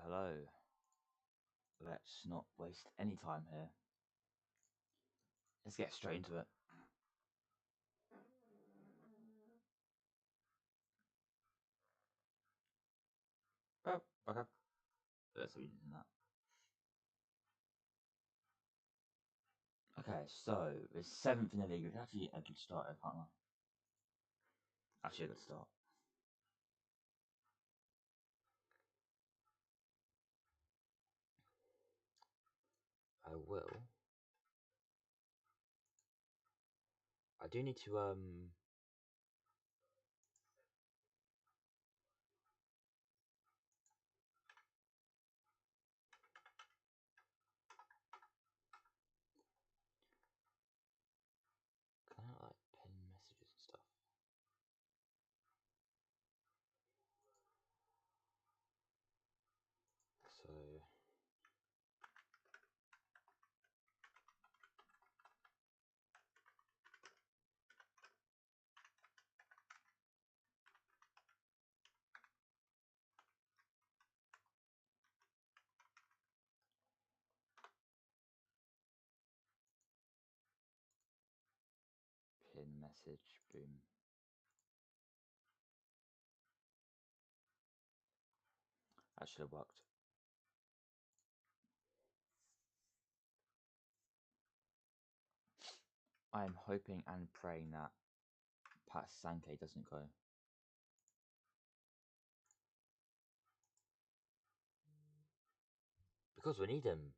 Hello. Let's not waste any time here. Let's get straight into it. Oh, okay. Let's read that. Okay, so it's 7th in the league. It's actually a good start, partner. Actually, a good start. I will. I do need to can I like pin messages and stuff? So pin message, boom. That should have worked. I'm hoping and praying that Pat Sankey doesn't go. Because we need him.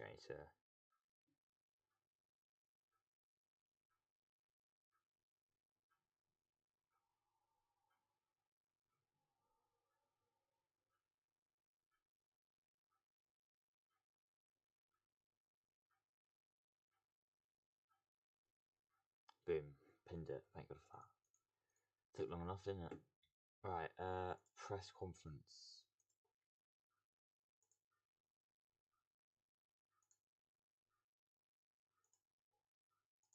Okay, so boom, pinned it. Thank God for that. Took long enough, didn't it? Right, press conference.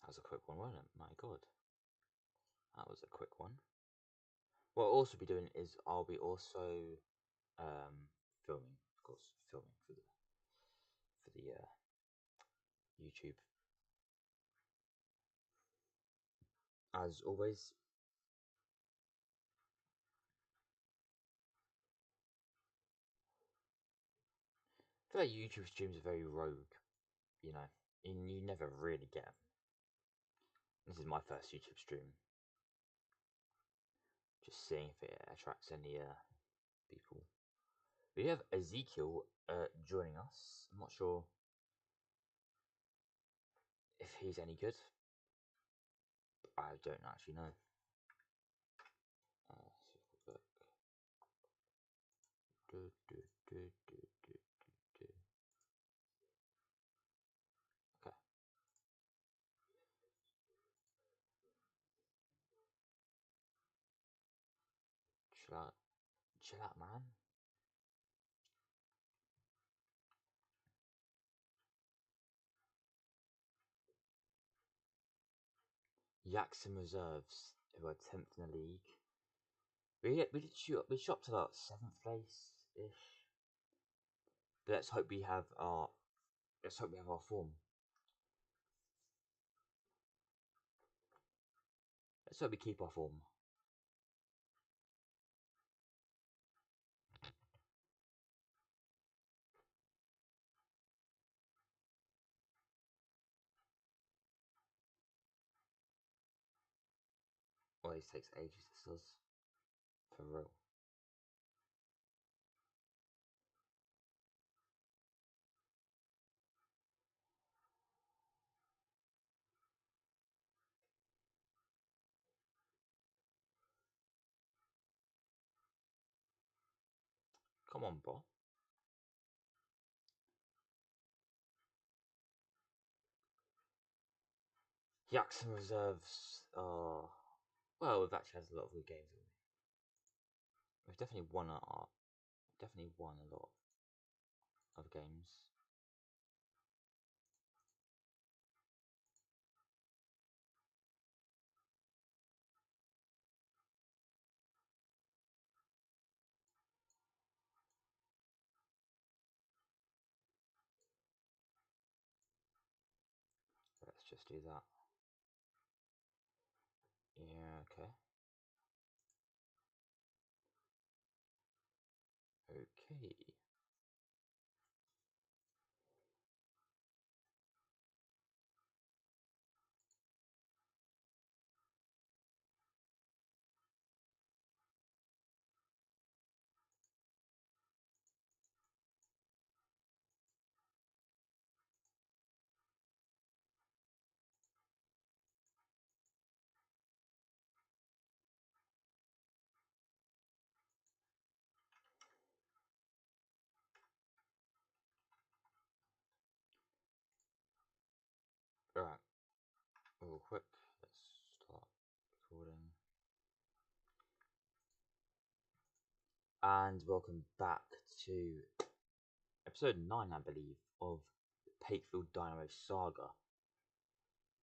That was a quick one, wasn't it? My God. That was a quick one. What I'll also be doing is I'll be also filming, of course, filming for the YouTube. As always, I feel like YouTube streams are very rogue, you know, and you never really get them. This is my first YouTube stream. Just seeing if it attracts any people. We have Ezekiel joining us. I'm not sure if he's any good. I don't actually know. Okay. Chill out, man. Yaxon Reserves, who are 10th in the league. We shot to about 7th place ish. But let's hope we have our form. Let's hope we keep our form. Well, this takes ages, this does. For real. Come on, bro. Jackson reserves. Well, we've actually had a lot of good games. We've definitely won a lot of games. Let's just do that. Yeah, okay. Okay. Alright. Real quick. Let's start recording. And welcome back to episode 9, I believe, of pakefiled Dynamos Saga.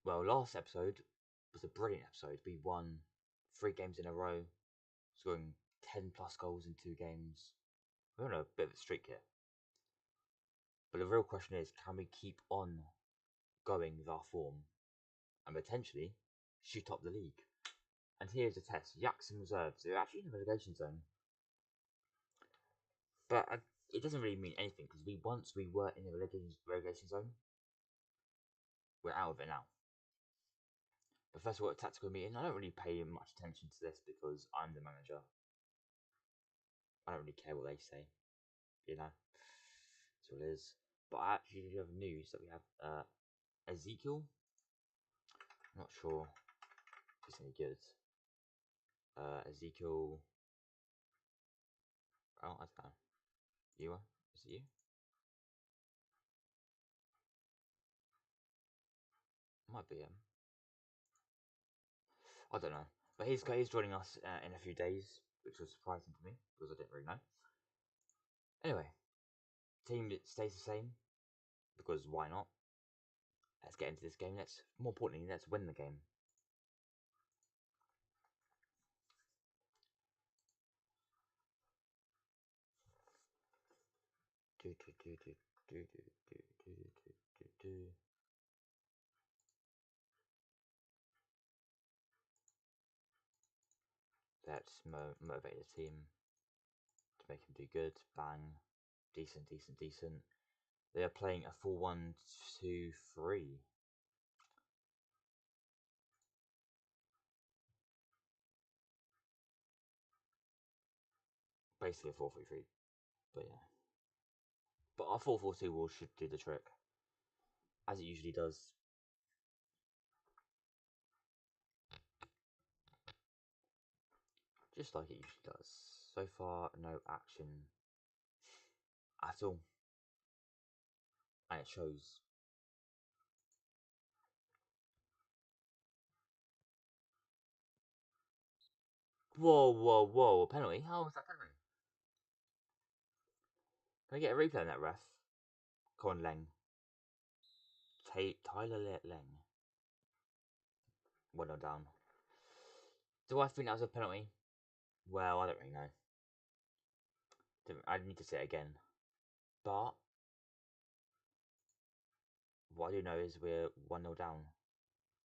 Well, last episode was a brilliant episode. We won 3 games in a row, scoring 10 plus goals in 2 games. We're on a bit of a streak here. But the real question is, can we keep on going with our form and potentially shoot up the league? And here's a test. Jackson reserves. They're actually in the relegation zone. But it doesn't really mean anything because once we were in the relegation zone, we're out of it now. But first of all, a tactical meeting. I don't really pay much attention to this because I'm the manager. I don't really care what they say, you know. That's what it is. But I actually do have news that we have Ezekiel. I'm not sure if it's any good. Ezekiel. Oh, I don't know. You are? Is it you? Might be him. I don't know. But he's joining us in a few days, which was surprising to me because I didn't really know. Anyway, team stays the same because why not? Let's get into this game. More importantly, let's win the game. Let's motivate the team to make him do good. Bang. Decent. They are playing a 4-1-2-3. Basically a 4-3-3. But yeah. But our 4-4-2 should do the trick. As it usually does. Just like it usually does. So far, no action at all. And it shows. Whoa. A penalty? How was that penalty? Can I get a replay on that, ref? Come on, Leng. Tyler Leng. 1-0 down. Do I think that was a penalty? Well, I don't really know. I need to say it again. But what I do know is we're 1-0 down.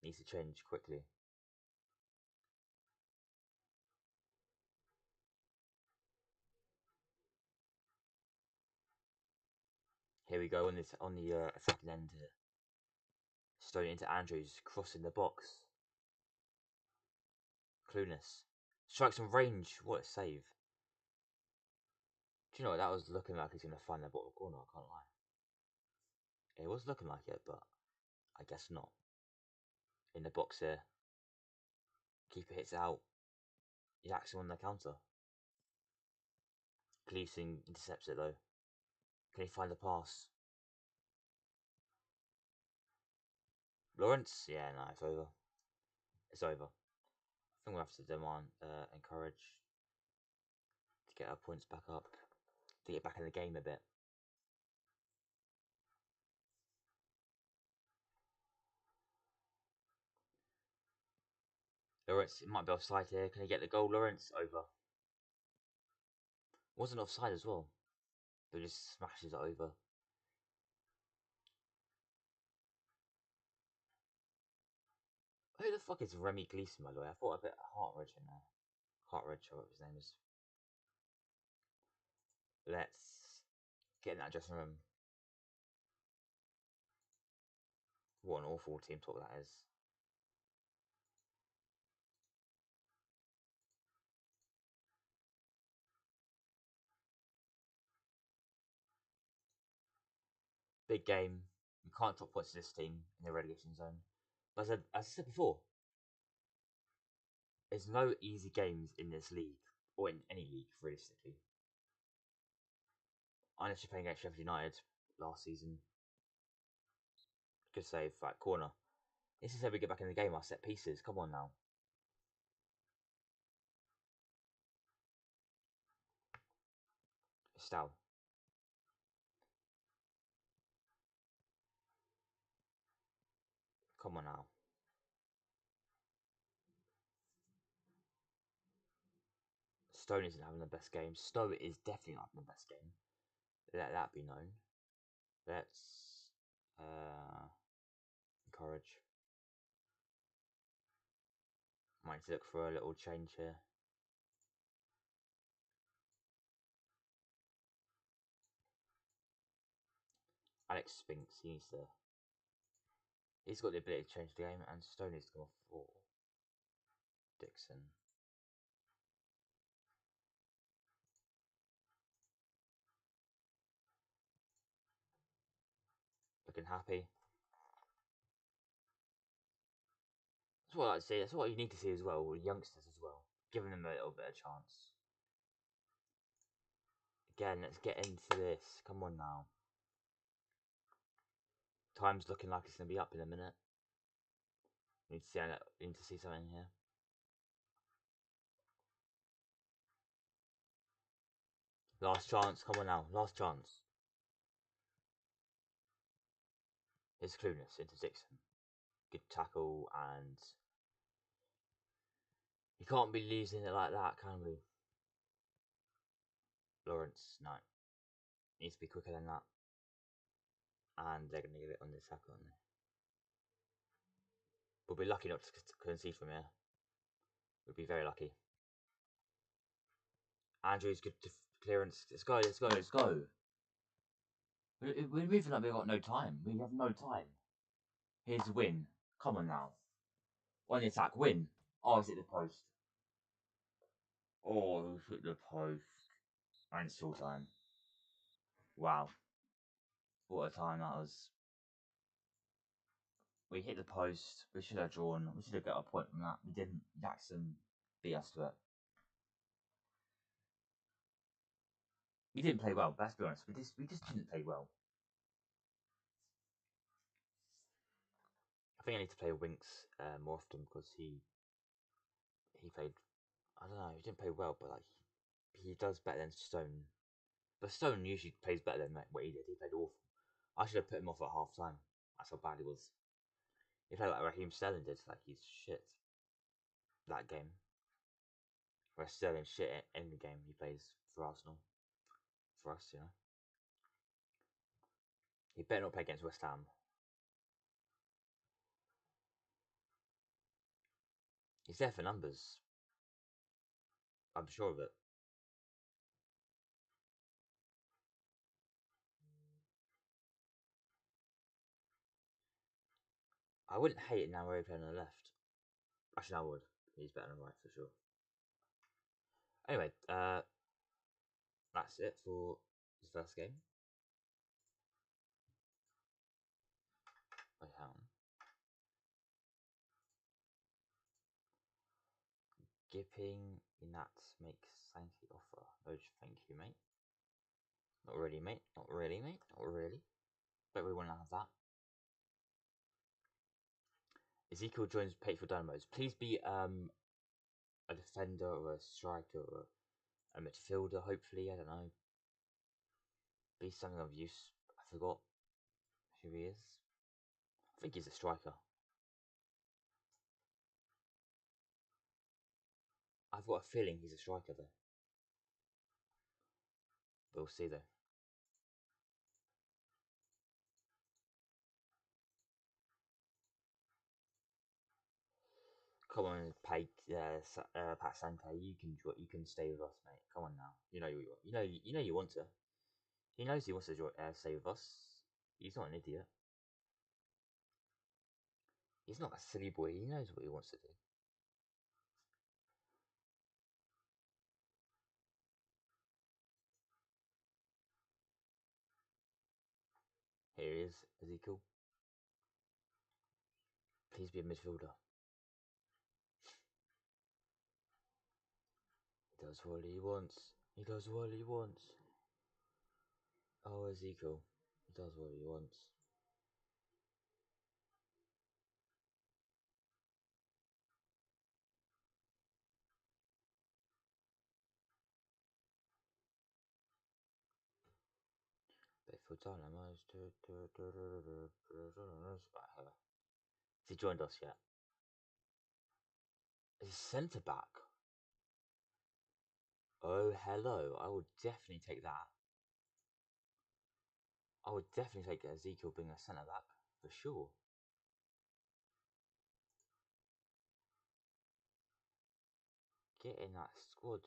Needs to change quickly. Here we go on the attacking end here. Stone into Andrews, crossing the box. Clueless. Strikes on range. What a save. Do you know what? That was looking like he's going to find the bottom corner, I can't lie. It was looking like it, but I guess not. In the box here. Keeper hits out. Jackson on the counter. Gleason intercepts it though. Can he find the pass? Lawrence? Yeah, no, it's over. It's over. I think we'll have to demand, encourage to get our points back up, to get back in the game a bit. Lawrence, it might be offside here. Can he get the goal? Lawrence, over. Wasn't offside as well. But just smashes it over. Who the fuck is Remy Gleason, by the way? I thought I put Hartridge in there. Hartridge, or whatever his name is. Let's get in that dressing room. What an awful team talk that is. Big game. You can't drop points to this team in the relegation zone. But as I said before, there's no easy games in this league, or in any league, realistically. Unless you're playing against Sheffield United last season. Good save, right corner. This is how we get back in the game, our set pieces. Come on now. Estelle. Come on now. Stone isn't having the best game. Stowe is definitely not having the best game. Let that be known. Let's encourage. Might look for a little change here. Alex Spinks, he's got the ability to change the game, and Stone needs to come off for Dixon. Looking happy. That's what I'd say. That's what you need to see as well with youngsters as well, giving them a little bit of chance. Again, let's get into this. Come on now. Time's looking like it's gonna be up in a minute. Need to see something here. Last chance. Come on now. Last chance. Here's Clunas into Dixon. Good tackle, and you can't be losing it like that, can we? Lawrence, no. Needs to be quicker than that. And they're going to give it on this tackle, aren't they? We'll be lucky not to concede from here. We'll be very lucky. Andrew's good clearance. Let's go, let's go, let's go. We're moving like we've got no time. We have no time. Here's the win. Come on now. On the attack, win. Oh, it's hit the post. Oh, hit the post. And it's full time. Wow. What a time that was. We hit the post. We should have drawn. We should have got a point from that. We didn't. Jackson beat us to it. We didn't play well. Let's be honest. We just didn't play well. I think I need to play Winks more often because he played. I don't know. He didn't play well, but like he does better than Stone. But Stone usually plays better than what he did. He played awful. I should have put him off at half time. That's how bad he was. He played like Raheem Sterling did. Like he's shit. That game. Where Sterling shit in the game he plays for Arsenal. For us, you know. He better not play against West Ham. He's there for numbers. I'm sure of it. I wouldn't hate it now we're playing on the left. Actually, I would. He's better on the right for sure. Anyway, that's it for his first game. Wait, hang on. Gipping Inat makes thank you offer. Oh, thank you, mate. Not really, mate. Not really, mate. Not really. Don't really want to have that. Ezekiel joins pakefiled Dynamos. Please be a defender or a striker or a midfielder, hopefully. I don't know. Be something of use. I forgot who he is. I think he's a striker. I've got a feeling he's a striker though. We'll see though. Come on, Pat Sante, you can stay with us, mate. Come on now, you know you want to. He knows he wants to stay with us. He's not an idiot. He's not a silly boy. He knows what he wants to do. Here he is, Ezekiel. Please be a midfielder. He does what he wants. He does what he wants. Oh, Ezekiel. He does what he wants. Faithful Dynamos. Has he joined us yet? Is he centre back? Oh, hello. I would definitely take that. I would definitely take Ezekiel being a centre back for sure. Get in that squad,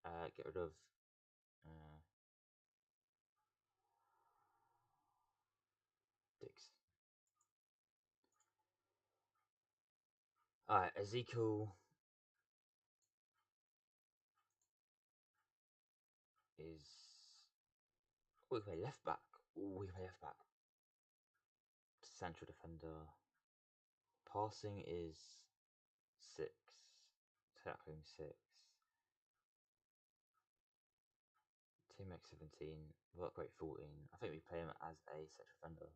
mate. Get rid of. Dix. Alright, Ezekiel is. We can play left back. Ooh, we can play left back. Central defender. Passing is 6. Tackling 6. Team make 17. Work rate 14. I think we play him as a central defender.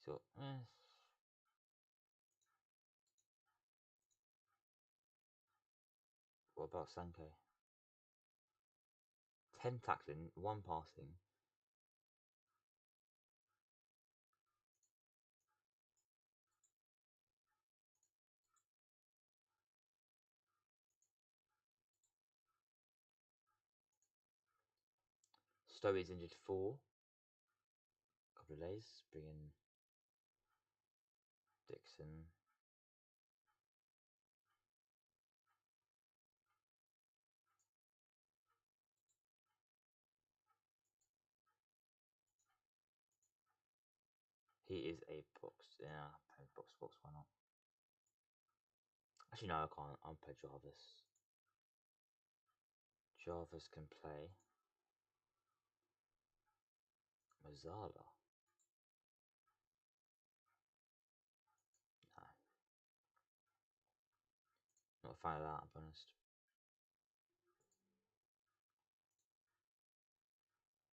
So, what about Sanke? 10 tackling, 1 passing. Stowey's injured 4. Couple of days. Bring in Dixon. He is a box. Yeah, box. Why not? Actually, no, I can't. I'll play Jarvis. Jarvis can play Mazzala. No, not a fan of that. I'm honest.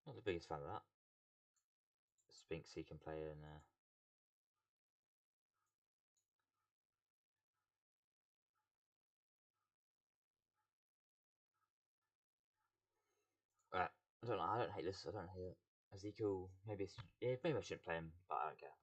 Not the biggest fan of that. Spinksy can play in. I don't know. I don't hate this. I don't hate it. Ezekiel. Maybe it's yeah. Maybe I shouldn't play him, but I don't care.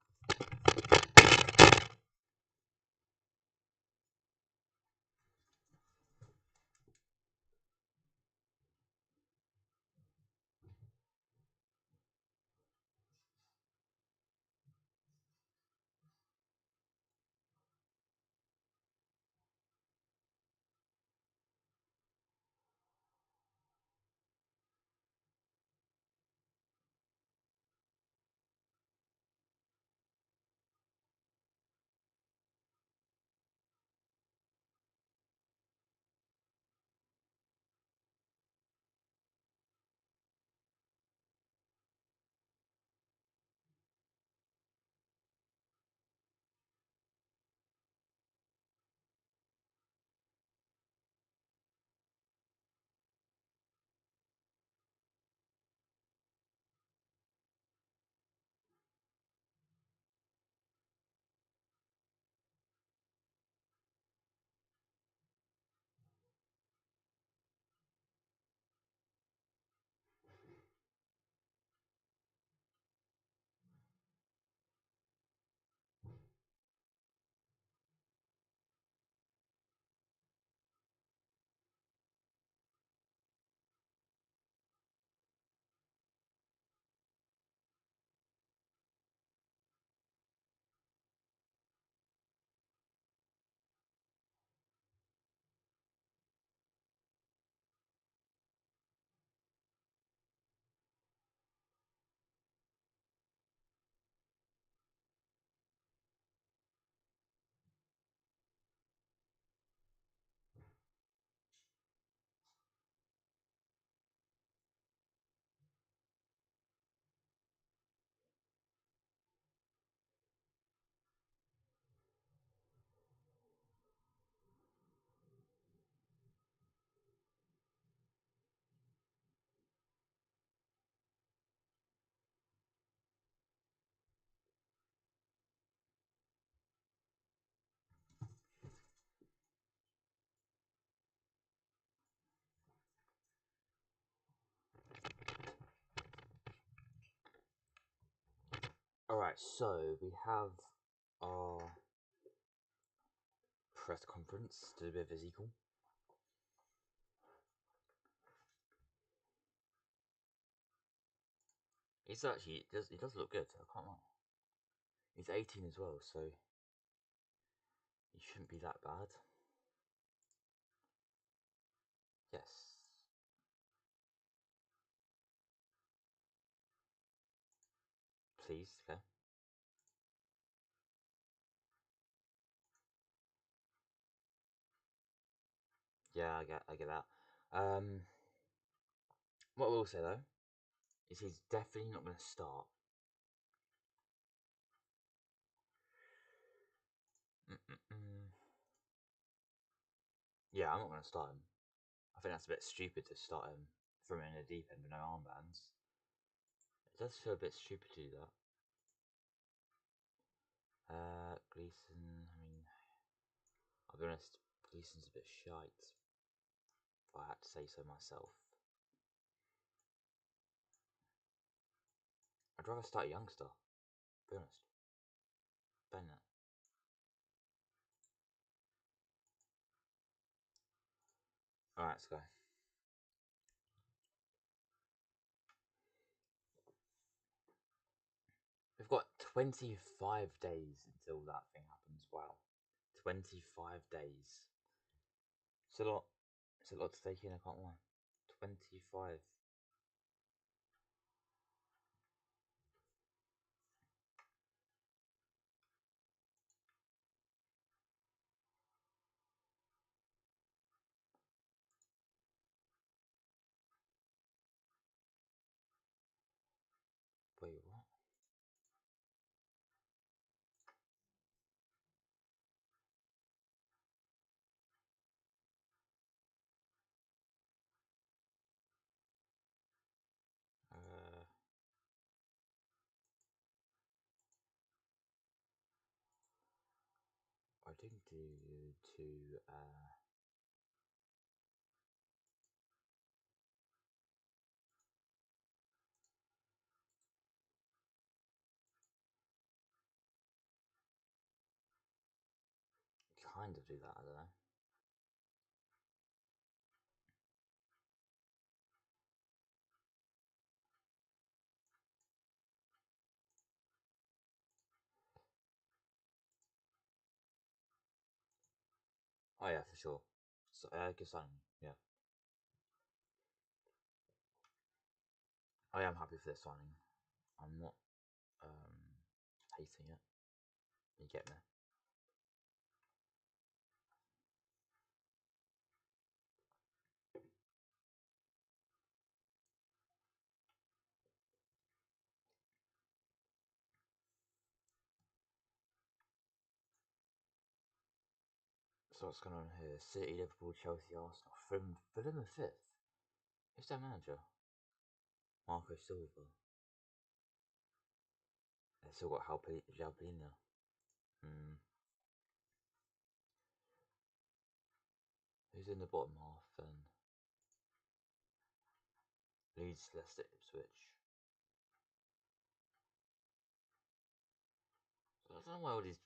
Alright, so we have our press conference to do with Ezekiel. He's actually, he does look good, I can't lie. He's 18 as well, so he shouldn't be that bad. Yes. Please, okay. Yeah, I get that. What I will say though, is he's definitely not going to start. Yeah, I'm not going to start him. I think that's a bit stupid to start him from in the deep end with no armbands. It does feel a bit stupid to do that. Gleason, I mean, I'll be honest, Gleason's a bit shite, if I had to say so myself. I'd rather start a youngster, to be honest. Bennett. Alright, let's go. We've got 25 days until that thing happens. Wow. 25 days. It's a lot. It's a lot to take in, I can't lie. 25. Wait, what? I didn't do to, kind of do that, I don't know. Oh yeah, for sure. So, good signing, yeah. I am happy for this signing. I'm not, hating it. You get me? So what's going on here? City, Liverpool, Chelsea, Arsenal. Fulham are fifth. Who's their manager? Marco Silva. They've still got Jalpina. Who's in the bottom half then? Leeds, Leicester, Ipswich. So I don't know why all these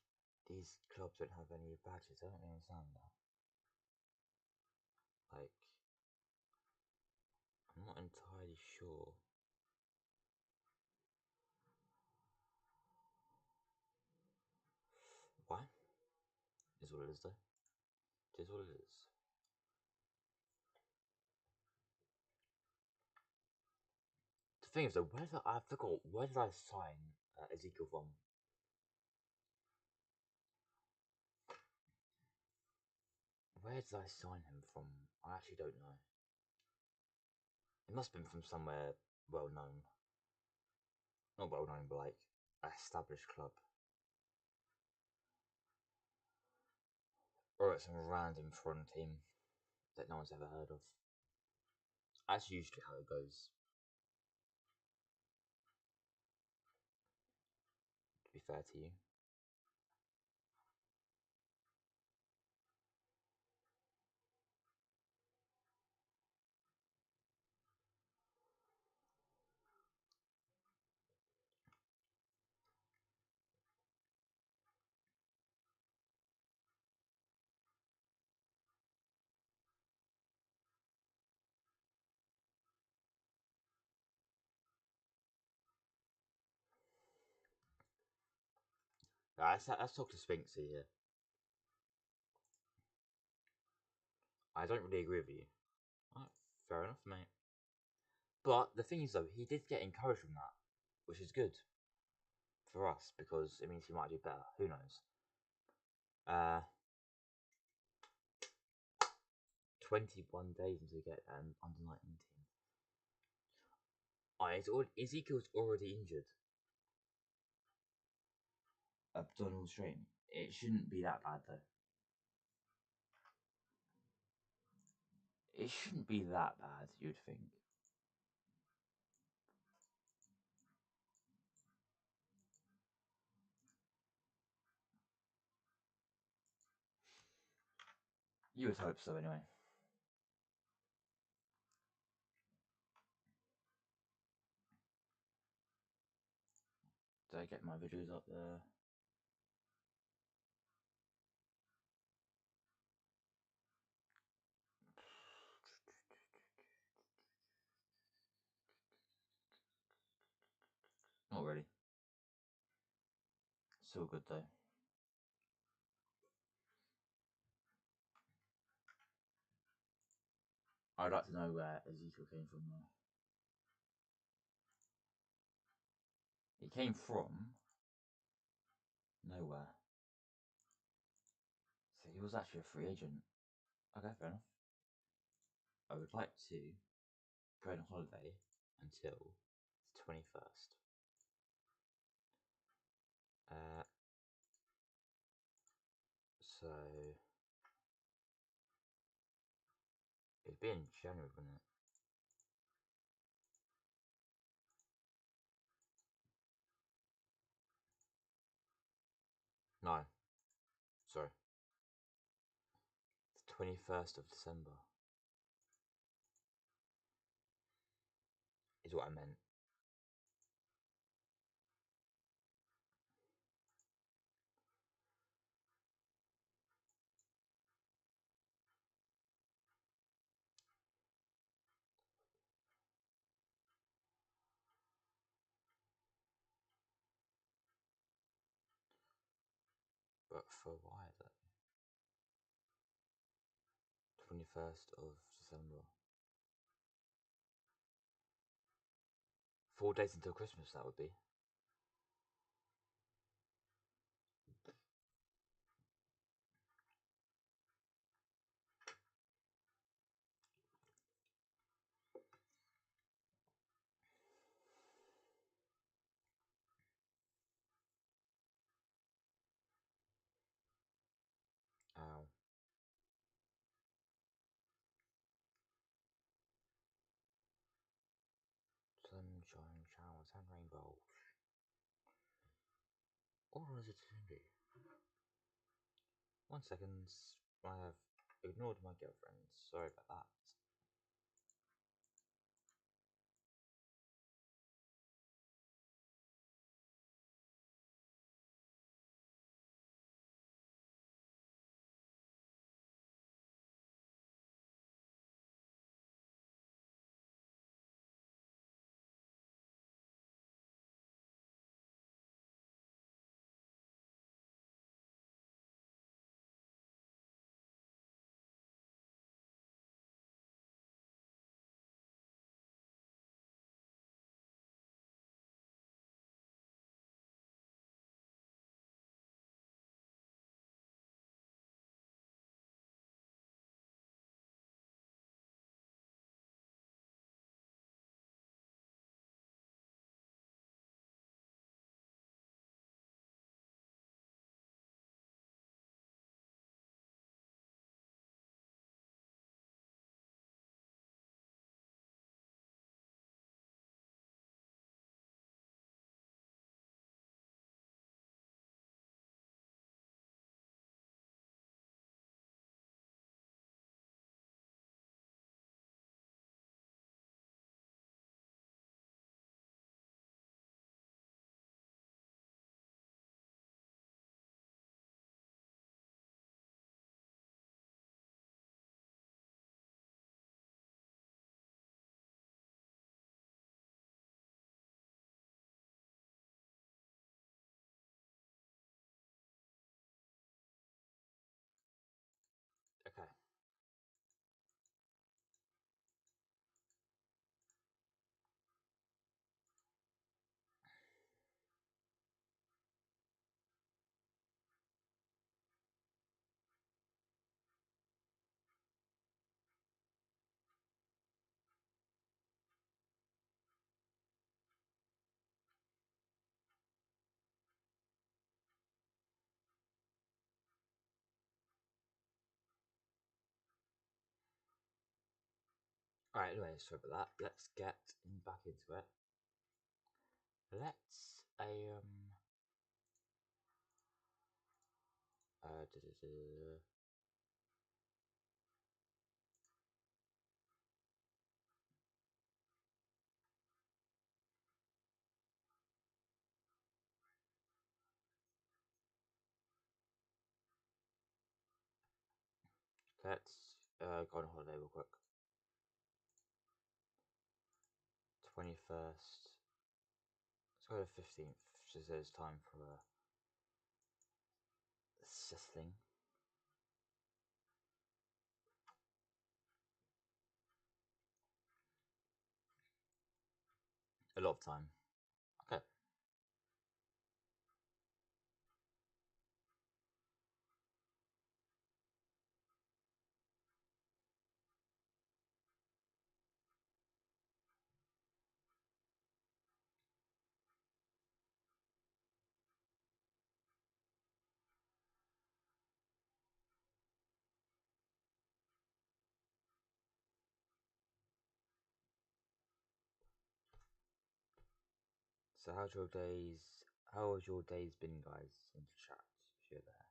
clubs don't have any badges. I don't really understand that. Like, I'm not entirely sure. Why? Is what it is though. It is what it is. The thing is though, I forgot, where did I sign Ezekiel from? Where did I sign him from? I actually don't know. It must have been from somewhere well known. Not well known, but like an established club. Or at some random foreign team that no one's ever heard of. That's usually how it goes. To be fair to you. Let's talk to Spinksy here. I don't really agree with you. Right, fair enough, mate. But the thing is, though, he did get encouraged from that, which is good for us because it means he might do better. Who knows? 21 days until we get an under 19 team. Ezekiel's already injured. Abdominal strain. It shouldn't be that bad, though. It shouldn't be that bad, you'd think. You would hope so, anyway. Did I get my videos up there? Not really. Still good, though. I'd like to know where Ezekiel came from, though. He came from nowhere. So he was actually a free agent. Okay, fair enough. I would like to go on holiday until the 21st. So it'd be in January, wouldn't it? No, sorry. The 21st of December is what I meant. But for why though? 21st of December. 4 days until Christmas, that would be. Ow. Sunshine, showers, and rainbows. Or is it Cindy? 1 second. I have ignored my girlfriend. Sorry about that. Alright, anyway, sorry about that. Let's get back into it. Let's uh, da, da, da, let's go on holiday real quick. 21st. Let's go to 15th. Just there's time for settling. A lot of time. Okay. So how's your days? How has your days been, guys? In the chat, if you're there.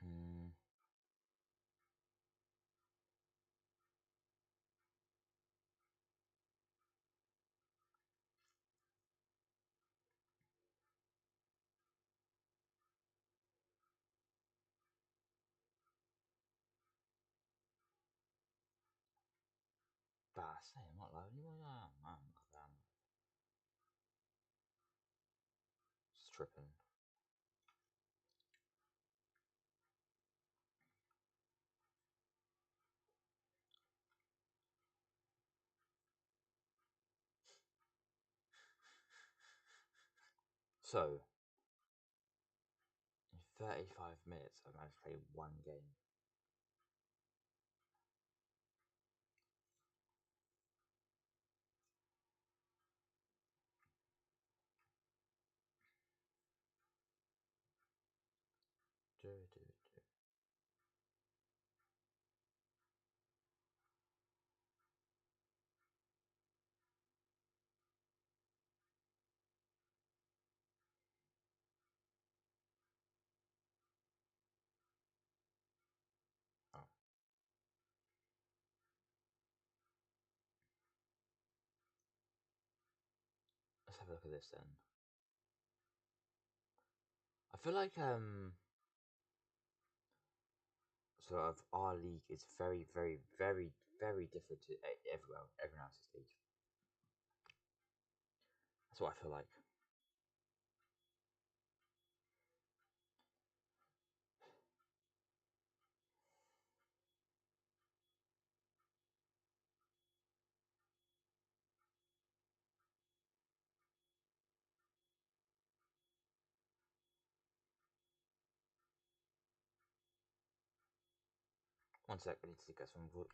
Mm, that's it. I'm not lonely. I'm just tripping. So, in 35 minutes, I managed to play one game. Do, do, do. Oh, let's have a look at this then. I feel like sort of our league is very, very, very, very different to everyone else's league. That's what I feel like. One sec, I need to get some wood.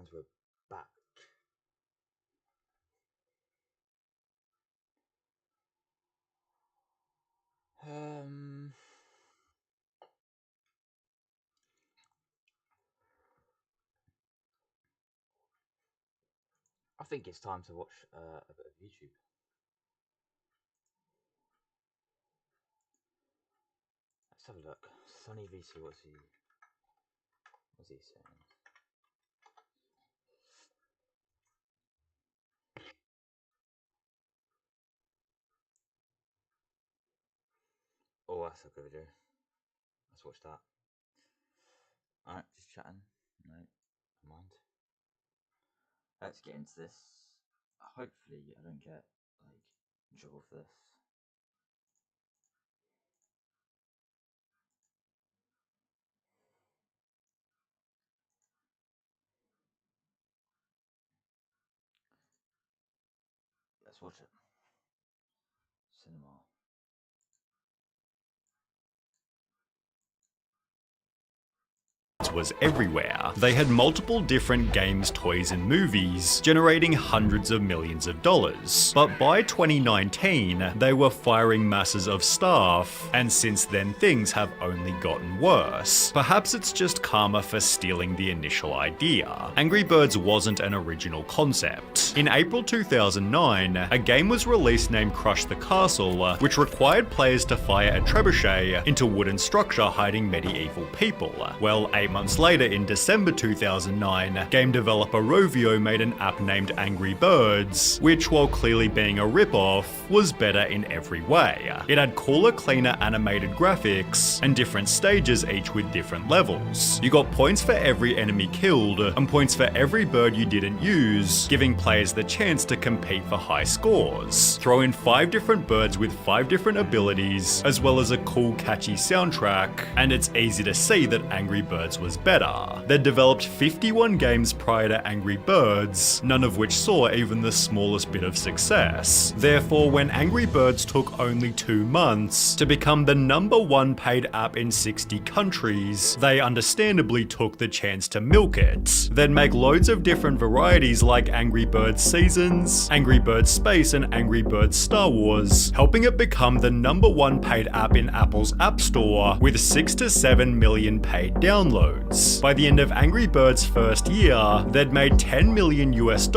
And we're back. I think it's time to watch a bit of YouTube. Let's have a look. Sunny VC, what's he saying? Oh, that's a good video. Let's watch that. Alright, just chatting. No, never mind. Let's get into this. Hopefully I don't get in trouble for this. Let's watch it. Cinema. Was everywhere. They had multiple different games, toys, and movies, generating hundreds of millions of dollars. But by 2019, they were firing masses of staff, and since then things have only gotten worse. Perhaps it's just karma for stealing the initial idea. Angry Birds wasn't an original concept. In April 2009, a game was released named Crush the Castle, which required players to fire a trebuchet into wooden structure hiding medieval people. Well, 8 months later, in December 2009, game developer Rovio made an app named Angry Birds, which, while clearly being a rip-off, was better in every way. It had cooler, cleaner animated graphics, and different stages, each with different levels. You got points for every enemy killed, and points for every bird you didn't use, giving players the chance to compete for high scores. Throw in 5 different birds with 5 different abilities, as well as a cool, catchy soundtrack, and it's easy to see that Angry Birds was better. They'd developed 51 games prior to Angry Birds, none of which saw even the smallest bit of success. Therefore, when Angry Birds took only 2 months to become the #1 paid app in 60 countries, they understandably took the chance to milk it. They'd make loads of different varieties like Angry Birds Seasons, Angry Birds Space, and Angry Birds Star Wars, helping it become the #1 paid app in Apple's App Store with 6 to 7 million paid downloads. By the end of Angry Birds' first year, they'd made $10 million US,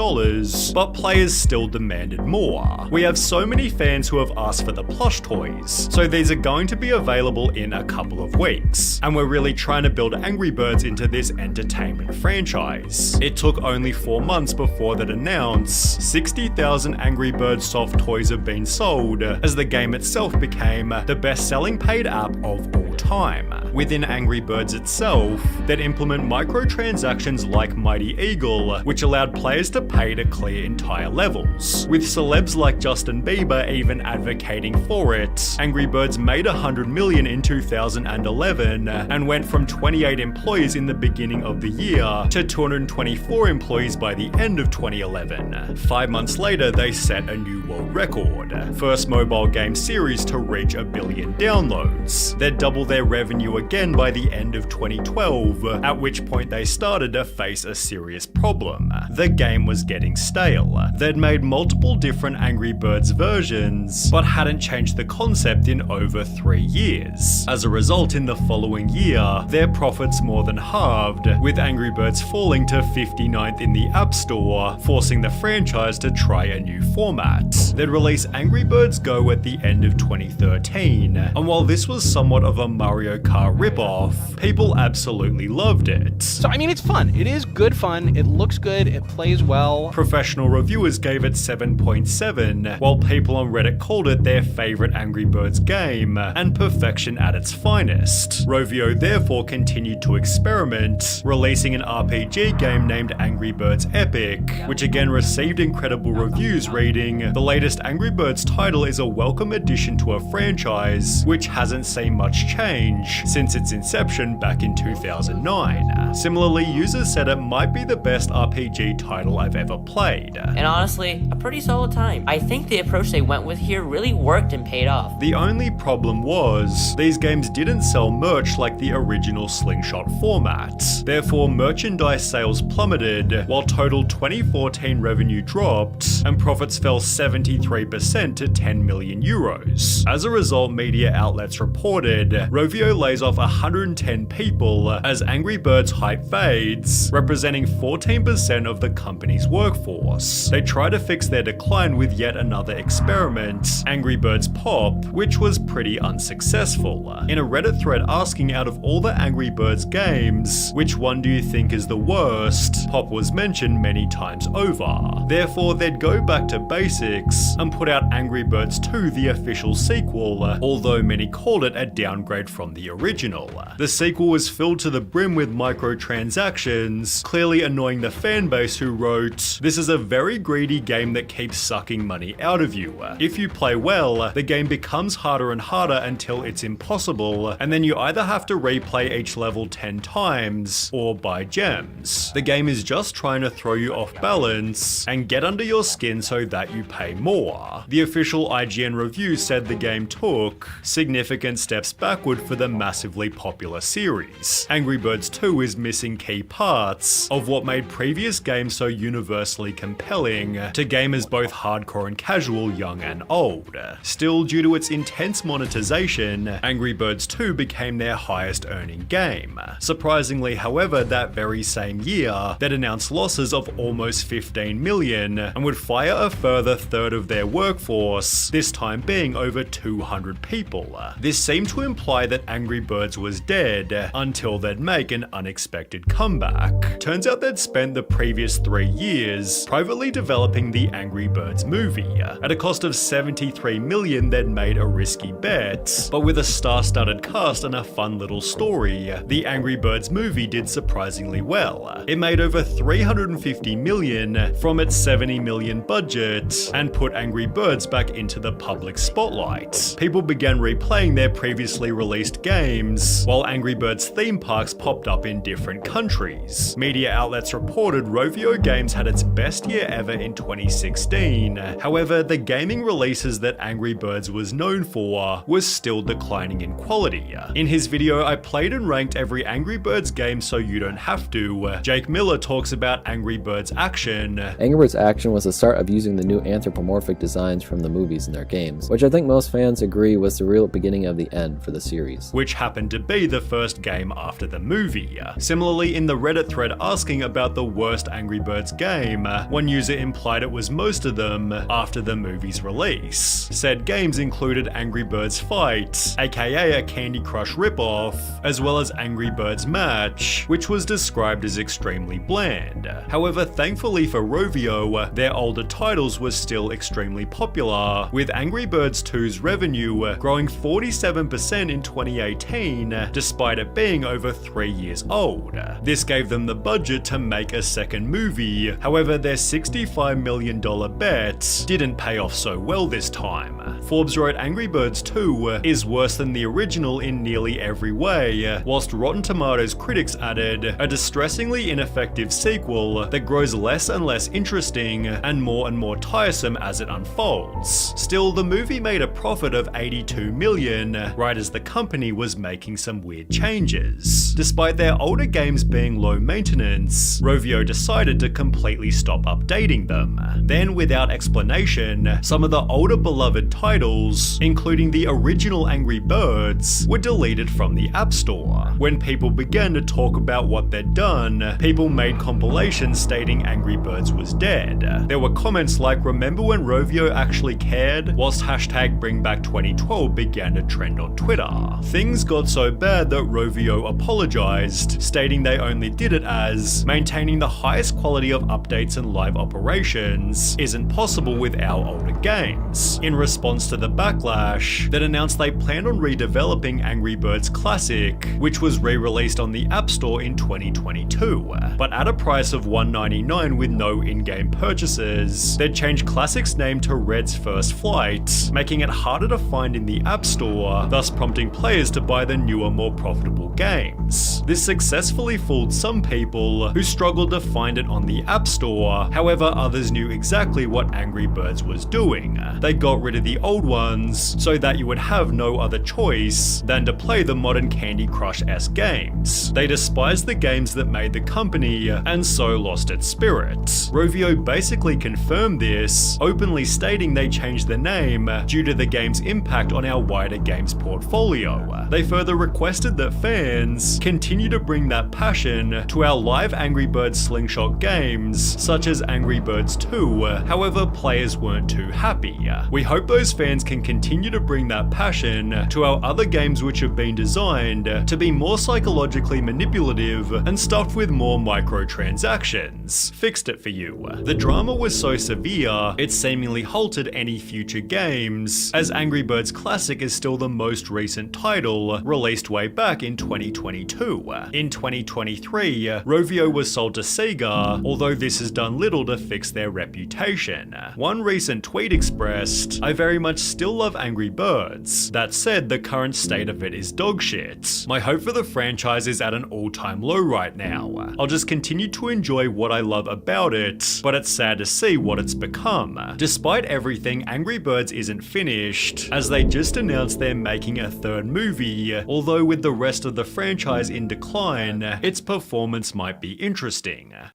but players still demanded more. We have so many fans who have asked for the plush toys, so these are going to be available in a couple of weeks, and we're really trying to build Angry Birds into this entertainment franchise. It took only 4 months before they'd announce 60,000 Angry Birds soft toys have been sold, as the game itself became the best-selling paid app of all time. Within Angry Birds itself, they'd implement microtransactions like Mighty Eagle, which allowed players to pay to clear entire levels. With celebs like Justin Bieber even advocating for it, Angry Birds made $100 million in 2011 and went from 28 employees in the beginning of the year to 224 employees by the end of 2011. 5 months later, they set a new world record. First mobile game series to reach 1 billion downloads. They'd double their revenue again by the end of 2012, at which point they started to face a serious problem. The game was getting stale. They'd made multiple different Angry Birds versions, but hadn't changed the concept in over 3 years. As a result, in the following year, their profits more than halved, with Angry Birds falling to 59th in the App Store, forcing the franchise to try a new format. They'd release Angry Birds Go at the end of 2013, and while this was somewhat of a Mario Kart ripoff, people absolutely loved it. So I mean, it's fun. It is good fun. It looks good. It plays well. Professional reviewers gave it 7.7, while people on Reddit called it their favorite Angry Birds game, and perfection at its finest. Rovio therefore continued to experiment, releasing an RPG game named Angry Birds Epic, which again received incredible reviews, reading, "The latest Angry Birds title is a welcome addition to a franchise which hasn't seen much change change since its inception back in 2009. Similarly, users said it might be the best RPG title I've ever played. And honestly, a pretty solid time. I think the approach they went with here really worked and paid off. The only problem was, these games didn't sell merch like the original Slingshot format. Therefore, merchandise sales plummeted, while total 2014 revenue dropped, and profits fell 73% to 10 million euros. As a result, media outlets reported, Rovio lays off 110 people as Angry Birds hype fades, representing 14% of the company's workforce. They try to fix their decline with yet another experiment, Angry Birds Pop, which was pretty unsuccessful. In a Reddit thread asking out of all the Angry Birds games, which one do you think is the worst, Pop was mentioned many times over. Therefore, they'd go back to basics and put out Angry Birds 2, the official sequel, although many called it a downgrade from the original. The sequel was filled to the brim with microtransactions, clearly annoying the fanbase who wrote, "This is a very greedy game that keeps sucking money out of you. If you play well, the game becomes harder and harder until it's impossible, and then you either have to replay each level 10 times, or buy gems. The game is just trying to throw you off balance and get under your skin so that you pay more." The official IGN review said the game took significant steps backward for the massively popular series. Angry Birds 2 is missing key parts of what made previous games so universally compelling to gamers both hardcore and casual, young and old. Still, due to its intense monetization, Angry Birds 2 became their highest earning game. Surprisingly, however, that very same year, they'd announced losses of almost 15 million and would fire a further third of their workforce, this time being over 200 people. This seemed to imply that Angry Birds was dead until they'd make an unexpected comeback. Turns out they'd spent the previous 3 years privately developing the Angry Birds movie. At a cost of 73 million, they'd made a risky bet, but with a star-studded cast and a fun little story, the Angry Birds movie did surprisingly well. It made over 350 million from its 70 million budget and put Angry Birds back into the public spotlight. People began replaying their previously released games, while Angry Birds theme parks popped up in different countries. Media outlets reported Rovio Games had its best year ever in 2016. However, the gaming releases that Angry Birds was known for was still declining in quality. In his video, I played and ranked every Angry Birds game so you don't have to, Jake Miller talks about Angry Birds Action. Angry Birds Action was the start of using the new anthropomorphic designs from the movies in their games, which I think most fans agree was the real beginning of the end for the series. Which happened to be the first game after the movie. Similarly, in the Reddit thread asking about the worst Angry Birds game, one user implied it was most of them after the movie's release. Said games included Angry Birds Fight, aka a Candy Crush ripoff, as well as Angry Birds Match, which was described as extremely bland. However, thankfully for Rovio, their older titles were still extremely popular, with Angry Birds 2's revenue growing 47% in 2018, despite it being over 3 years old. This gave them the budget to make a second movie. However, their $65 million bet didn't pay off so well this time. Forbes wrote Angry Birds 2 is worse than the original in nearly every way, whilst Rotten Tomatoes critics added, a distressingly ineffective sequel that grows less and less interesting and more tiresome as it unfolds. Still, the movie made a profit of 82 million, right as the company was making some weird changes. Despite their older games being low maintenance, Rovio decided to completely stop updating them. Then, without explanation, some of the older beloved titles, including the original Angry Birds, were deleted from the App Store. When people began to talk about what they'd done, people made compilations stating Angry Birds was dead. There were comments like, "Remember when Rovio actually cared?" whilst hashtag BringBack2012 began to trend on Twitter. Things got so bad that Rovio apologized, stating they only did it as maintaining the highest quality of updates and live operations isn't possible with our older games. In response to the backlash, that announced they planned on redeveloping Angry Birds Classic, which was re-released on the App Store in 2022, but at a price of $1.99 with no in-game purchases. They'd changed Classic's name to Red's First Flight, making it harder to find in the App Store, thus prompting players players to buy the newer, more profitable games. This successfully fooled some people who struggled to find it on the App Store. However, others knew exactly what Angry Birds was doing. They got rid of the old ones so that you would have no other choice than to play the modern Candy Crush-esque games. They despised the games that made the company and so lost its spirit. Rovio basically confirmed this, openly stating they changed the name due to the game's impact on our wider games portfolio. They further requested that fans continue to bring that passion to our live Angry Birds slingshot games, such as Angry Birds 2, however players weren't too happy. We hope those fans can continue to bring that passion to our other games which have been designed to be more psychologically manipulative and stuffed with more microtransactions. Fixed it for you. The drama was so severe, it seemingly halted any future games, as Angry Birds Classic is still the most recent title, released way back in 2022. In 2023, Rovio was sold to Sega, although this has done little to fix their reputation. One recent tweet expressed, "I very much still love Angry Birds. That said, the current state of it is dogshit. My hope for the franchise is at an all-time low right now. I'll just continue to enjoy what I love about it, but it's sad to see what it's become. Despite everything, Angry Birds isn't finished, as they just announced they're making a third movie, although with the rest of the franchise in decline, its performance might be interesting." A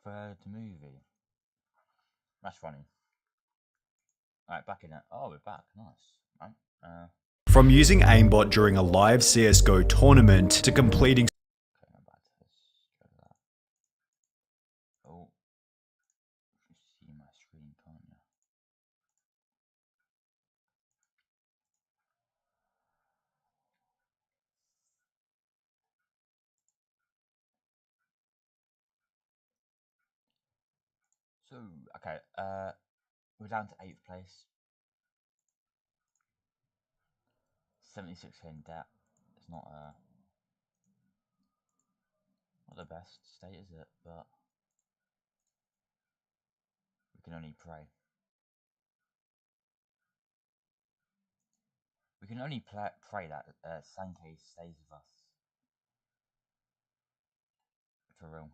third movie. That's funny. Alright, back in it. Oh, we're back. Nice. Right. From using aimbot during a live CSGO tournament to completing Okay, now back to this. Go to that. Oh. You see my screen, can't you? So, okay, we're down to 8th place. 76k in debt. It's not not the best state, is it? But we can only pray. We can only pray that Sankey stays with us. For real.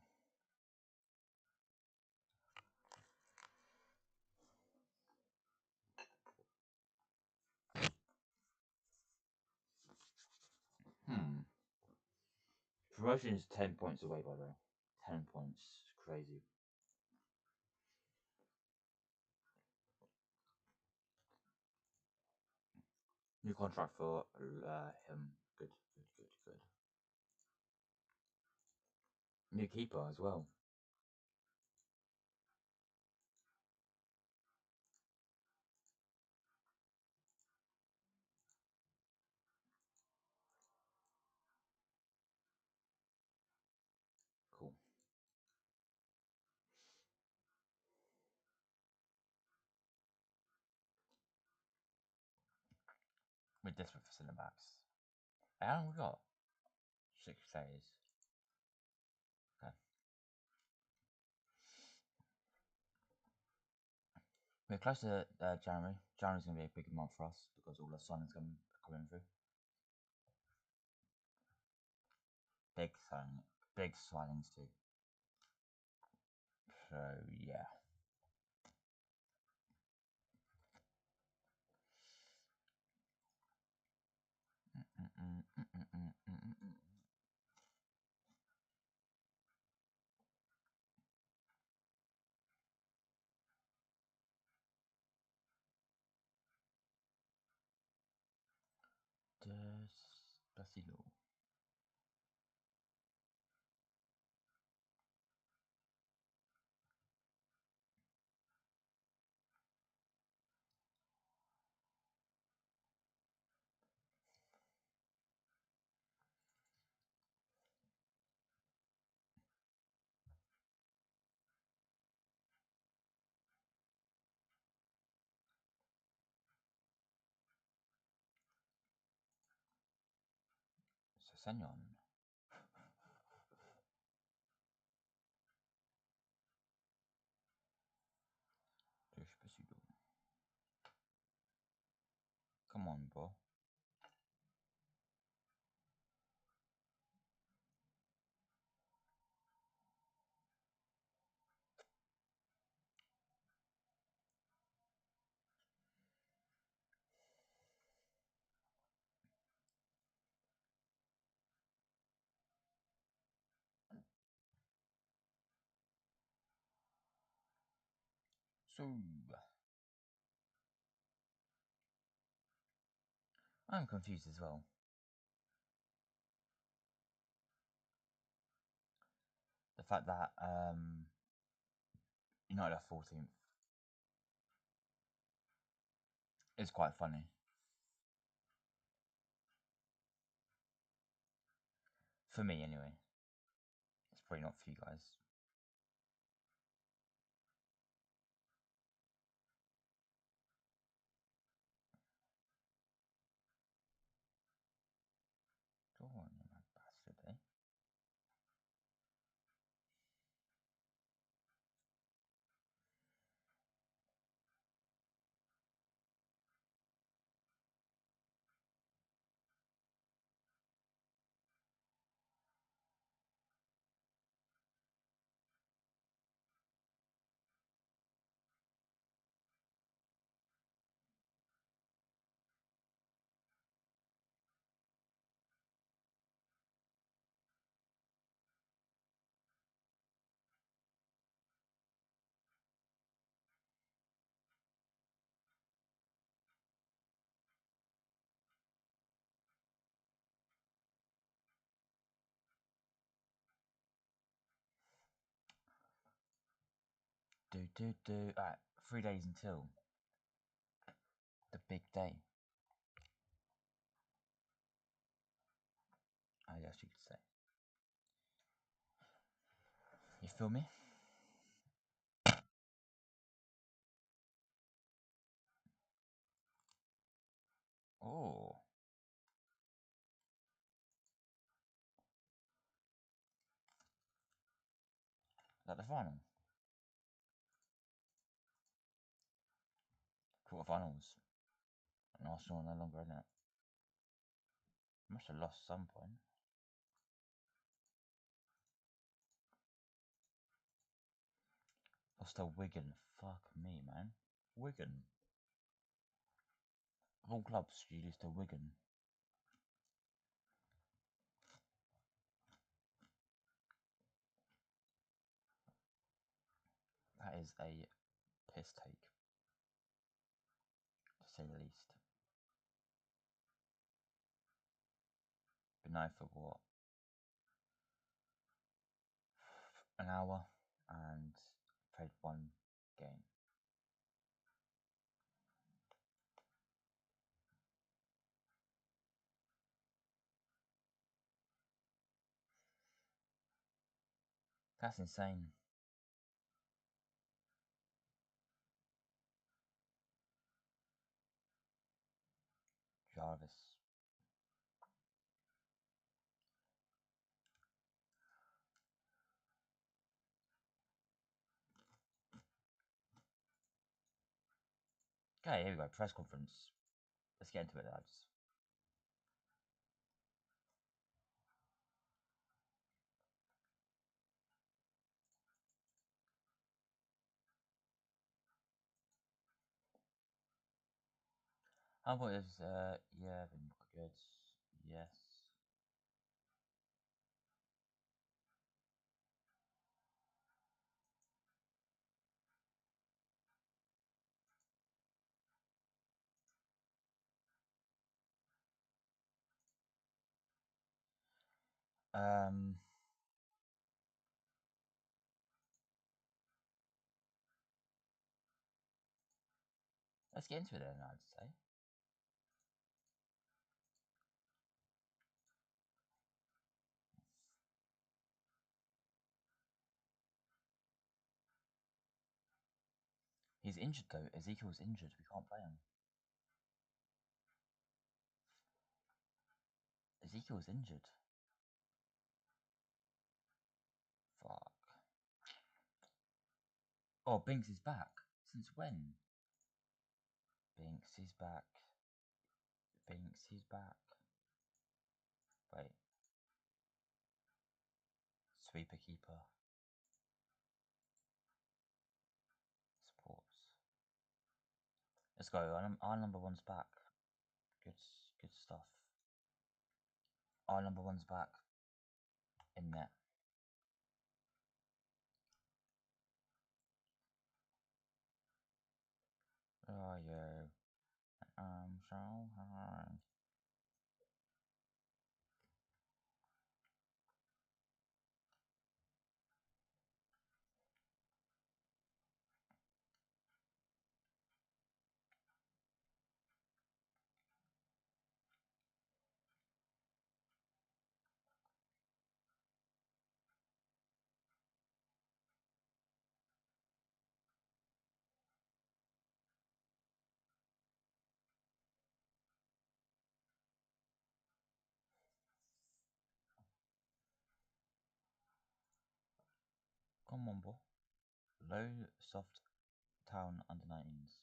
Promotion is 10 points away, by the way. 10 points. Crazy. New contract for him. Good. New keeper as well. Cool. We're desperate for centre backs. How long we got? 6 days. Okay. We're close to January. January's going to be a big month for us because all the signings coming through. Big signings too. So yeah. Despacito. Señor. Despacito. Come on, bro. So I'm confused as well. The fact that United are 14th is quite funny. For me, anyway. It's probably not for you guys. Go on, you mad bastard, eh? Alright, 3 days until the big day. I guess you could say. You feel me? Oh. Is that the final? Quarterfinals. And Arsenal are no longer in it. Must have lost some point. Lost to Wigan. Fuck me, man. Wigan. Of all clubs, you lose to Wigan. That is a piss take, to say the least. Been known for what? An hour and played one game. That's insane. Jarvis. Okay, here we go. Press conference. Let's get into it, lads. How about is yeah, been quite good. Yes. Um let's get into it then, I'd say. He's injured though. Ezekiel's injured. We can't play him. Ezekiel's injured. Fuck. Oh, Binks is back. Since when? Binks is back. Binks is back. Wait. Sweeper keeper. Supports. Let's go. Our number one's back. Good stuff. Our number one's back. In net. are you? I'm so hungry. Come on, boy. Low, soft town under 19s.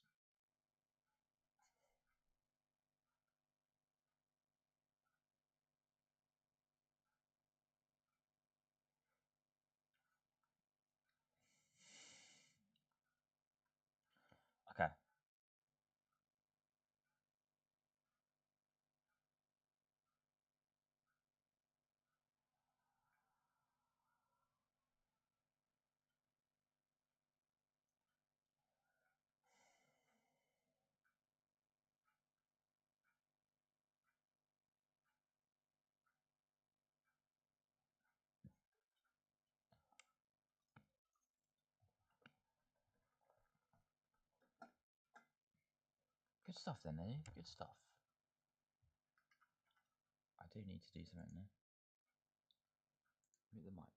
Okay. Good stuff then, eh? Good stuff. I do need to do something there. Mute the mic.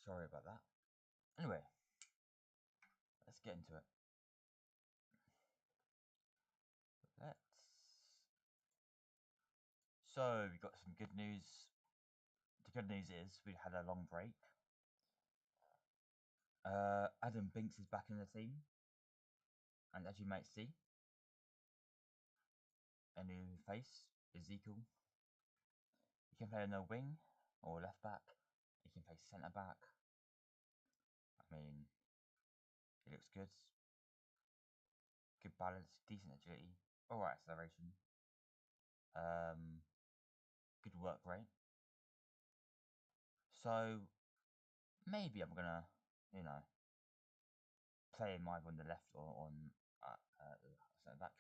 Sorry about that. Anyway, let's get into it. So we got some good news. The good news is we had a long break. Adam Binks is back in the team, and as you might see, a new face, Ezekiel. He can play on the wing or left back. He can play centre back. I mean, he looks good. Good balance, decent agility, alright acceleration. Good work rate. So maybe I'm gonna, play him either on the left or on centre back,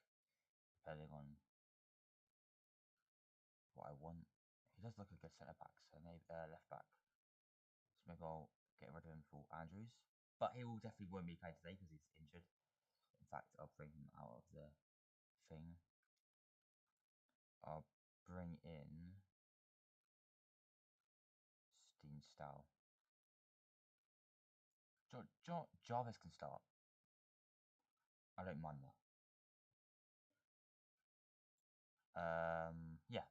depending on what I want. He does look a good centre back, so maybe left back. So maybe I'll get rid of him for Andrews, but he will definitely won't be playing today because he's injured. In fact, I'll bring him out of the thing. I'll bring in Steam Style. Jarvis can start. I don't mind that. Yeah.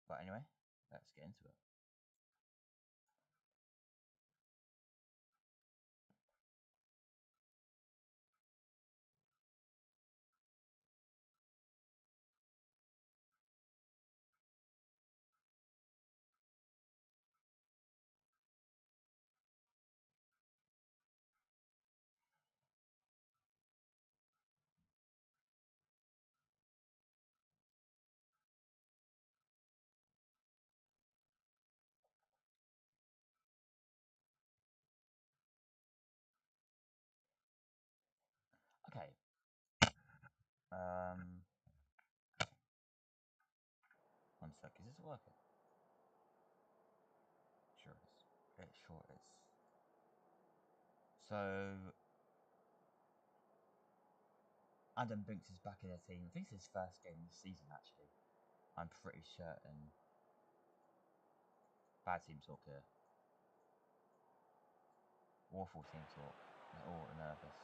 But anyway, let's get into it. Okay. One sec. Is this working? Sure it is. It sure is. So Adam Binks is back in the team. I think it's his first game this season, actually. I'm pretty certain. Bad team talk here. Awful team talk. They're all nervous.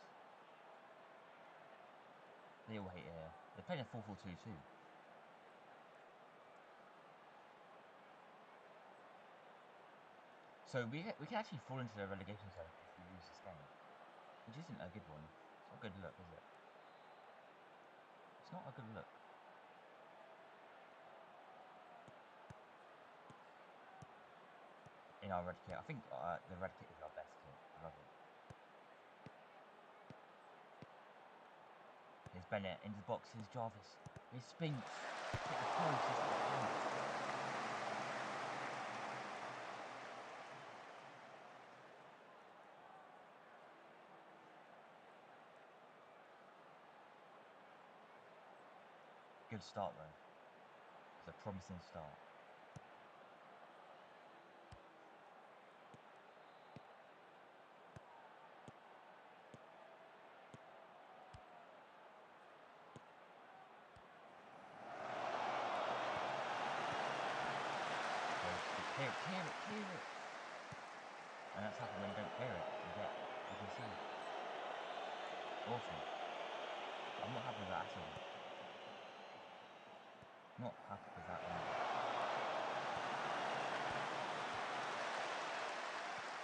They all hate it here. They're playing a 4-4-2 too. So we can actually fall into the relegation zone if we lose this game, which isn't a good one. It's not a good look, is it? It's not a good look. In our red kit, I think the red kit is our best kit. I love it. Here's Bennett into the box. Here's Jarvis. Here's Spinks. Get the post. He's got the post. Good start though. It's a promising start. Clear it. And that's happened when you don't clear it. You can see. Awful. I'm not happy with that at all. Not happy with that at all.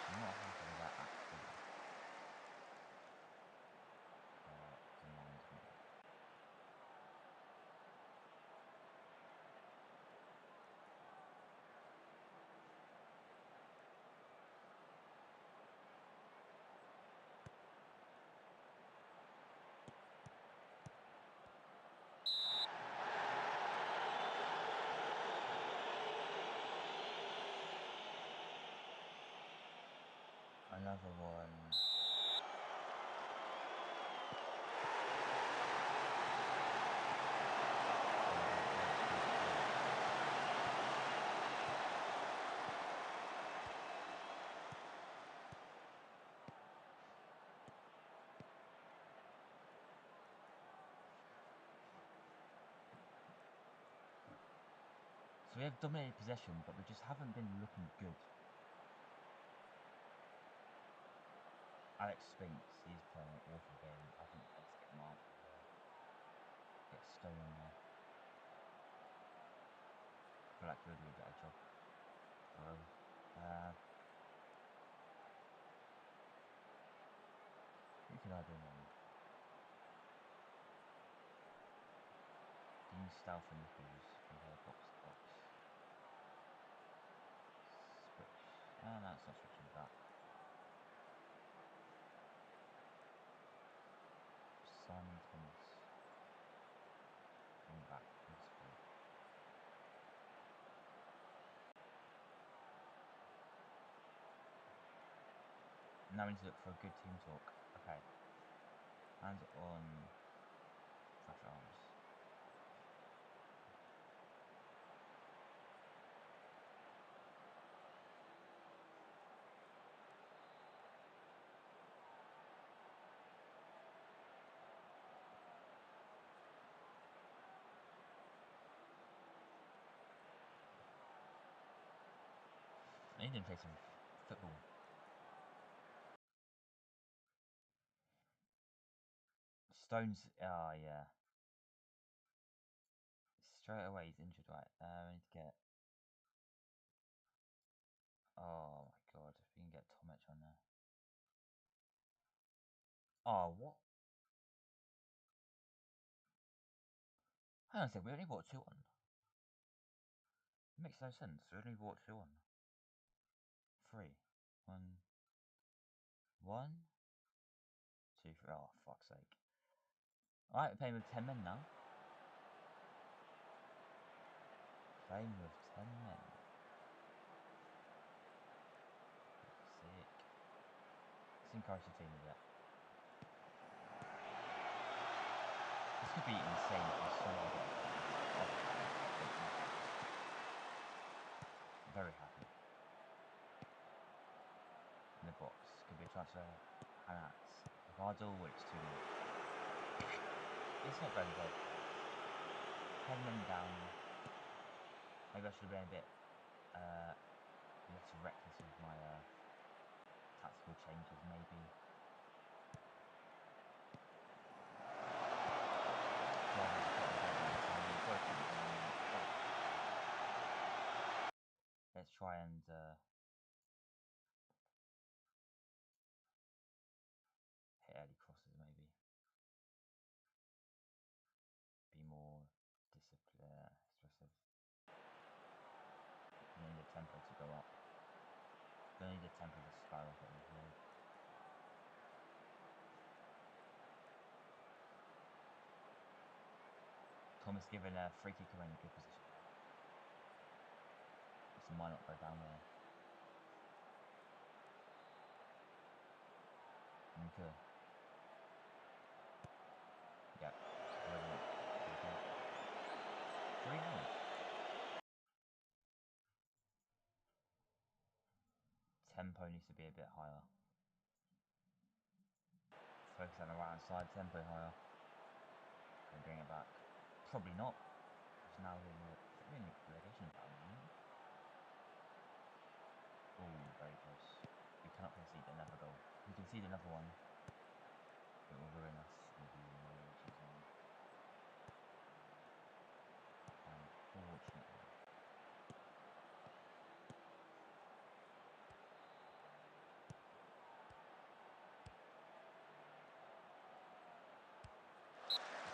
I'm not happy with that at all. Reminds me. Another one. So we have dominated possession, but we just haven't been looking good. Alex Spinks, he's playing an awful game. I think I need to get Mark over there. Get Stone on there. I feel like he'll do a better job. Oh. Who can I bring on? Dean Stout for Nichols from here, box to box. Switch. No, it's not switching back. Simon Thomas. Bring back Huddersfield. Now we need to look for a good team talk. Okay. Hands on Fresh Arms. I need to play some football. Stones, oh yeah. Straight away he's injured, right? We need to get. Oh my god, if we can get Tomic on there. Oh, what? Hang on a second, we only bought 2 on. It makes no sense. We only bought 2 on. 3. 1. 1. 2, 3. Oh, fuck's sake. Alright, we're playing with 10 men now. Playing with 10 men. Sick. Let's encourage the team a bit. This could be insane if we somehow get it. Very happy. In the box. Could be a transfer. Hanats. Vardal, it's too much. It's not going good. 10 men down. Maybe I should have been a bit less reckless with my tactical changes, maybe. Let's try and hit early crosses, maybe. Be more disciplined, expressive. Don't need the tempo to go up. Don't need the tempo to skyrocket in midfield. Thomas given a free kick away in a good position here. This might not go down well. Okay. Yep. Brilliant. 3-0. Tempo needs to be a bit higher. Focus on the right hand side, tempo higher. Can we bring it back? Probably not. Because now we're in the. I think we're in the relegation battle now, aren't we? Oh, very close. We cannot concede another goal. If we concede another one, it will ruin us. We'll be in the relegation zone. Unfortunately.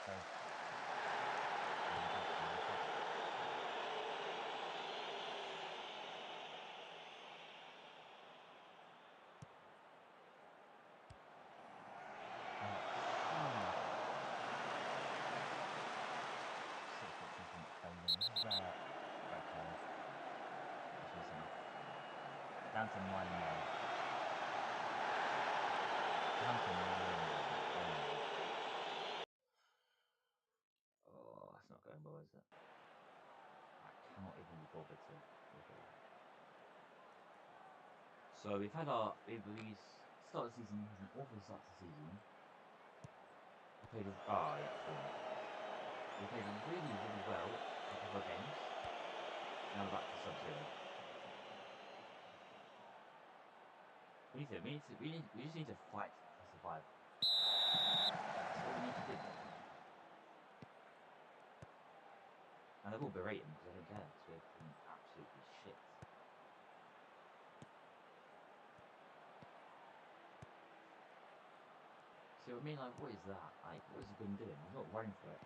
Okay. Down to 9 now. Down to 9 now. Oh, that's not going well, is it? I cannot even be bothered to look at that. So we've had our we start of the season with an awful start to the season. We played we played really, really well a couple of games. Now We just need to fight to survive. That's all we need to do. And I will berate him because I don't care, because we're playing absolutely shit. See what I mean? Like, what is that? Like, what is he been doing? He's not running for it.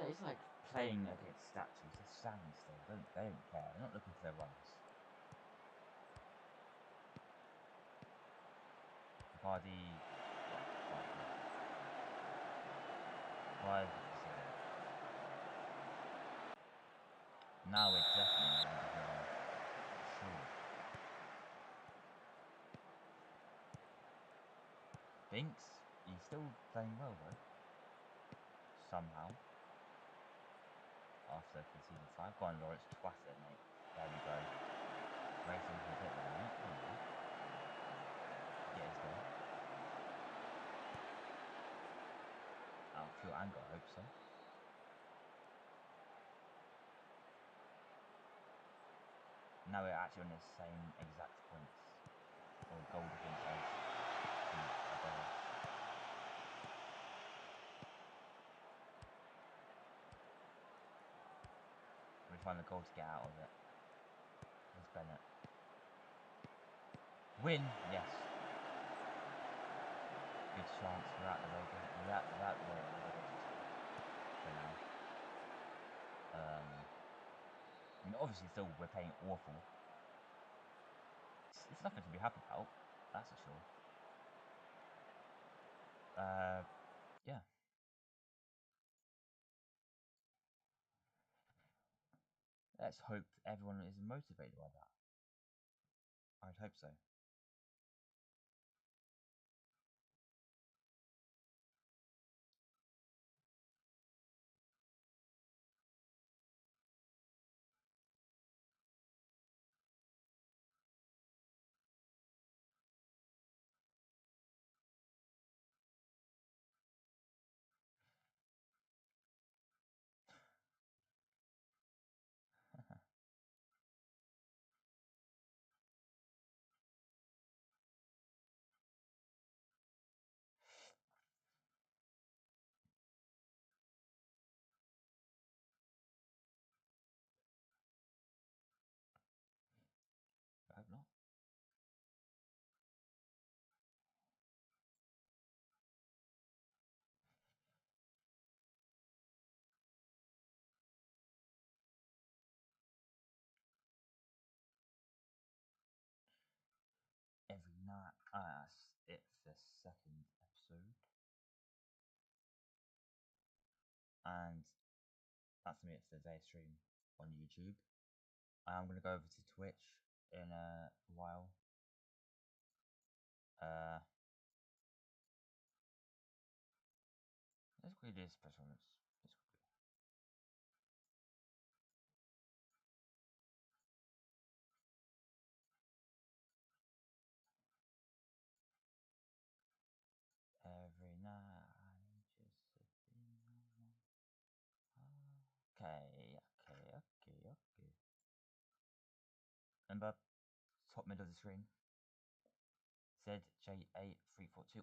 It's like playing against statues. They're standing still. They don't care. They're not looking for their runs. Vardy, yeah, 5-0. Now we're definitely going to be sure. Binks, he's still playing well though. Somehow. After conceding 5. Go on, Lawrence, twat it, mate. There we go. Racing for a bit there, mate. Come on. Get his goal. Out of pure anger, I hope so. Now we're actually on the same exact points. Or goal difference as above. We find the goal to get out of it. Here's Bennett. Win! Yes. Good chance. We're at the relegation for now. I mean, obviously, still we're playing awful. It's nothing to be happy about. That's for sure. Yeah. Let's hope everyone is motivated by that. I'd hope so. I hope not. Every night. That's it for the second episode. And that's me for today's stream on YouTube. I'm going to go over to Twitch in a while. Let's quickly do this performance. Every night I'm just sipping on. Okay. Remember, top middle of the screen. ZJ8342